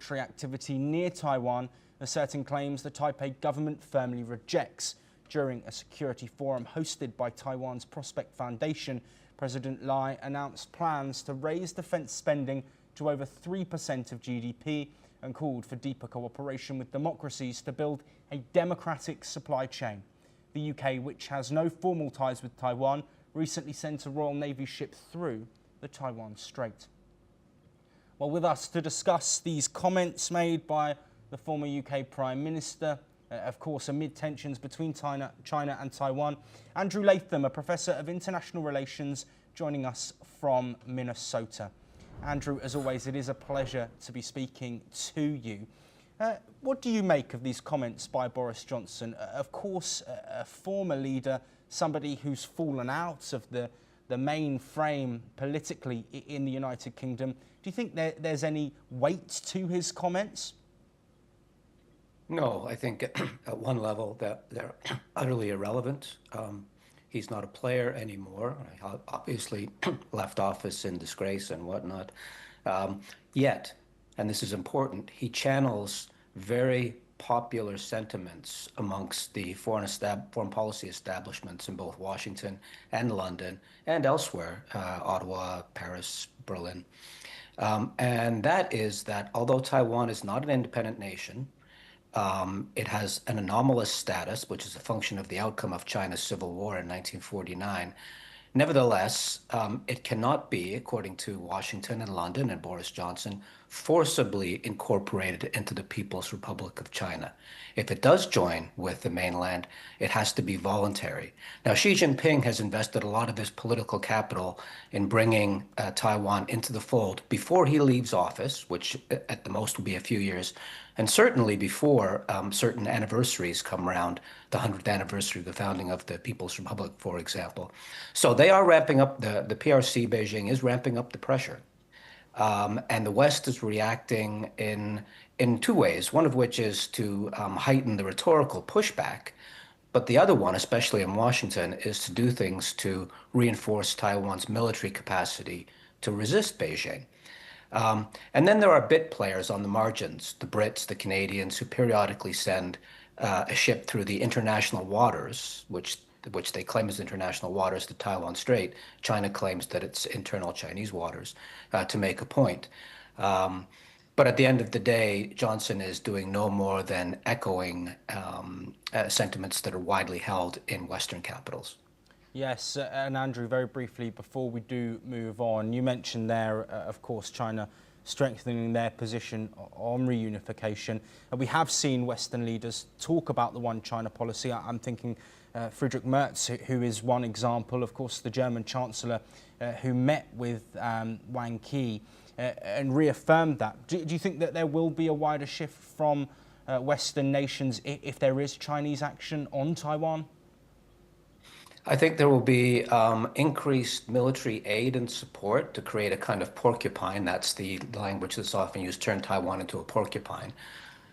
military activity near Taiwan, asserting claims the Taipei government firmly rejects. During a security forum hosted by Taiwan's Prospect Foundation, President Lai announced plans to raise defence spending to over 3% of GDP and called for deeper cooperation with democracies to build a democratic supply chain. The UK, which has no formal ties with Taiwan, recently sent a Royal Navy ship through the Taiwan Strait. Well, with us to discuss these comments made by the former UK Prime Minister, of course, amid tensions between China and Taiwan, Andrew Latham, a Professor of International Relations, joining us from Minnesota. Andrew, as always, it is a pleasure to be speaking to you. What do you make of these comments by Boris Johnson? Of course, a former leader, somebody who's fallen out of the main frame politically in the United Kingdom. Do you think there's any weight to his comments? No, I think at one level that they're utterly irrelevant. He's not a player anymore. Obviously left office in disgrace and whatnot. Yet, and this is important, he channels very popular sentiments amongst the foreign policy establishments in both Washington and London and elsewhere, Ottawa, Paris, Berlin. And that is that although Taiwan is not an independent nation, it has an anomalous status, which is a function of the outcome of China's civil war in 1949. Nevertheless, it cannot be, according to Washington and London and Boris Johnson, forcibly incorporated into the People's Republic of China. If it does join with the mainland, it has to be voluntary. Now, Xi Jinping has invested a lot of his political capital in bringing Taiwan into the fold before he leaves office, which at the most will be a few years, and certainly before certain anniversaries come around, the 100th anniversary of the founding of the People's Republic, for example. So they are ramping up, the PRC, Beijing, is ramping up the pressure. And the West is reacting in two ways, one of which is to heighten the rhetorical pushback. But the other one, especially in Washington, is to do things to reinforce Taiwan's military capacity to resist Beijing. And then there are bit players on the margins, the Brits, the Canadians, who periodically send a ship through the international waters, which they claim is international waters, the Taiwan Strait. China claims that it's internal Chinese waters, to make a point. But at the end of the day, Johnson is doing no more than echoing sentiments that are widely held in Western capitals. Yes, and Andrew, very briefly, before we do move on, you mentioned there, of course, China strengthening their position on reunification. And we have seen Western leaders talk about the one China policy. I'm thinking Friedrich Merz, who is one example, of course, the German Chancellor, who met with Wang Yi and reaffirmed that. Do you think that there will be a wider shift from Western nations if there is Chinese action on Taiwan? I think there will be increased military aid and support to create a kind of porcupine. That's the language that's often used, turn Taiwan into a porcupine.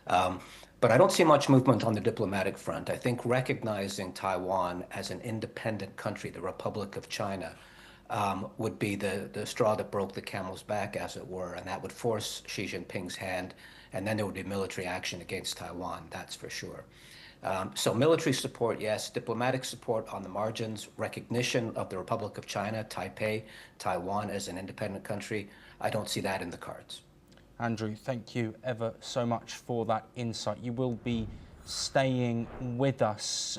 But I don't see much movement on the diplomatic front. I think recognizing Taiwan as an independent country, the Republic of China, would be the straw that broke the camel's back, as it were, and that would force Xi Jinping's hand, and then there would be military action against Taiwan, that's for sure. So military support, yes. Diplomatic support on the margins, recognition of the Republic of China, Taipei, Taiwan as an independent country, I don't see that in the cards. Andrew, thank you ever so much for that insight. You will be staying with us.